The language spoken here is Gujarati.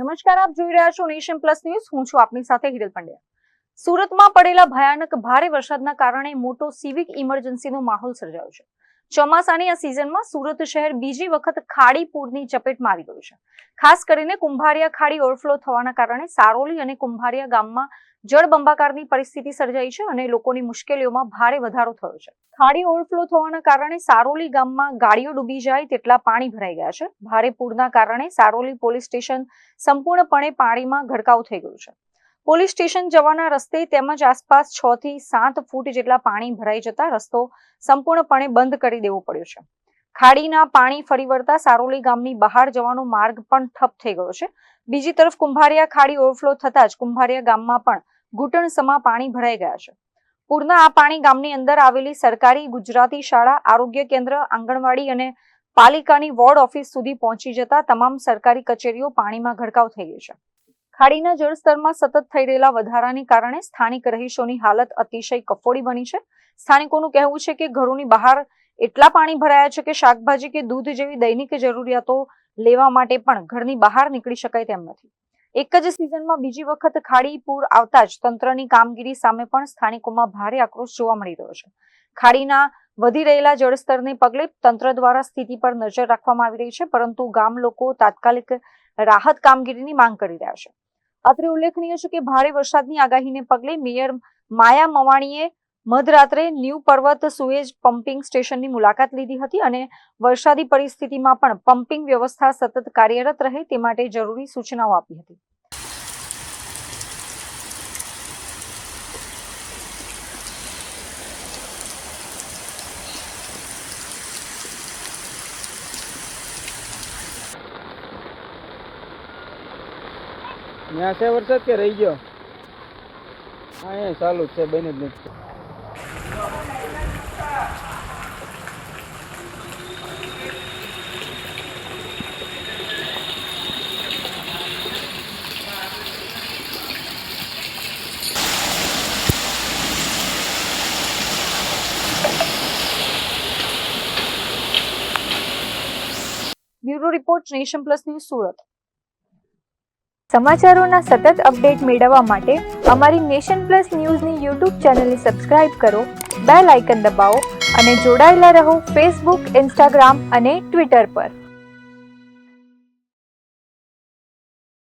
નમસ્કાર, આપ જોઈ રહ્યા છો નેશન પ્લસ ન્યૂઝ. હું છું આપની સાથે હિરલ પંડ્યા. સુરતમાં પડેલા ભયાનક ભારે વરસાદના કારણે મોટો સિવિક ઇમરજન્સીનો માહોલ સર્જાયો છે. ચોમાસાની આ સિઝનમાં સુરત શહેર બીજી વખત ખાડી પૂરની ચપેટમાં આવી ગયું છે. ખાસ કરીને કુંભારિયા ખાડી ઓવરફ્લો થવાના કારણે સારોલી અને કુંભારિયા ગામમાં જળબંબાકારની પરિસ્થિતિ સર્જાઈ છે અને લોકોની મુશ્કેલીઓમાં ભારે વધારો થયો છે. ખાડી ઓવરફ્લો થવાના કારણે સારોલી ગામમાં ગાડીઓ ડૂબી જાય તેટલા પાણી ભરાઈ ગયા છે. ભારે પૂરના કારણે સારોલી પોલીસ સ્ટેશન સંપૂર્ણપણે પાણીમાં ગરકાવ થઈ ગયું છે. પોલીસ સ્ટેશન જવાના રસ્તે તેમજ આસપાસ 6 થી 7 ફૂટ જેટલા પાણી ભરાઈ જતા રસ્તો સંપૂર્ણપણે બંધ કરી દેવો પડ્યો છે. ખાડીના પાણી ફરી વળતા સારોલી ગામની બહાર જવાનો માર્ગ પણ ઠપ થઈ ગયો છે. બીજી તરફ કુંભારિયા ખાડી ઓવરફ્લો થતા જ કુંભારિયા ગામમાં પણ ઘૂંટણસમા પાણી ભરાઈ ગયા છે. પૂરના આ પાણી ગામની અંદર આવેલી સરકારી ગુજરાતી શાળા, આરોગ્ય કેન્દ્ર, આંગણવાડી અને પાલિકાની વોર્ડ ઓફિસ સુધી પહોંચી જતા તમામ સરકારી કચેરીઓ પાણીમાં ગરકાવ થઈ ગઈ છે. ખાડીના જળસ્તરમાં સતત થઈ રહેલા વધારાને કારણે સ્થાનિક રહીશોની હાલત અતિશય કફોડી બની છે. સ્થાનિકોનું કહેવું છે કે ઘરોની બહાર એટલા પાણી ભરાયા છે કે શાકભાજી કે દૂધ જેવી દૈનિક જરૂરિયાતો લેવા માટે પણ ઘરની બહાર નીકળી શકાય તેમ નથી. એક જ સિઝનમાં બીજી વખત ખાડી પૂર આવતા જ તંત્રની કામગીરી સામે પણ સ્થાનિકોમાં ભારે આક્રોશ જોવા મળી રહ્યો છે. ખાડીના વધી રહેલા જળસ્તરને પગલે તંત્ર દ્વારા સ્થિતિ પર નજર રાખવામાં આવી રહી છે, પરંતુ ગામ લોકો તાત્કાલિક રાહત કામગીરીની માંગ કરી રહ્યા છે. અત્રે ઉલ્લેખનીય છે કે ભારે વરસાદની આગાહીને પગલે મેયર માયા મવાણીએ મધરાત્રે ન્યૂ પર્વત સુએજ પમ્પિંગ સ્ટેશનની મુલાકાત લીધી હતી અને વરસાદી પરિસ્થિતિમાં પણ પમ્પિંગ વ્યવસ્થા સતત કાર્યરત રહે તે માટે જરૂરી સૂચનાઓ આપી હતી. ત્યાં છે વરસાદ કે રહી ગયો? અહીંયા ચાલુ છે, બને જ નથી. Bureau report, Nation Plus News, Surat. સમાચારોના સતત અપડેટ મેળવવા માટે અમારી નેશન પ્લસ ન્યૂઝની યુટ્યુબ ચેનલને સબસ્ક્રાઇબ કરો, બેલ આઇકન દબાવો અને જોડાયેલા રહો ફેસબુક, ઇન્સ્ટાગ્રામ અને ટ્વિટર પર.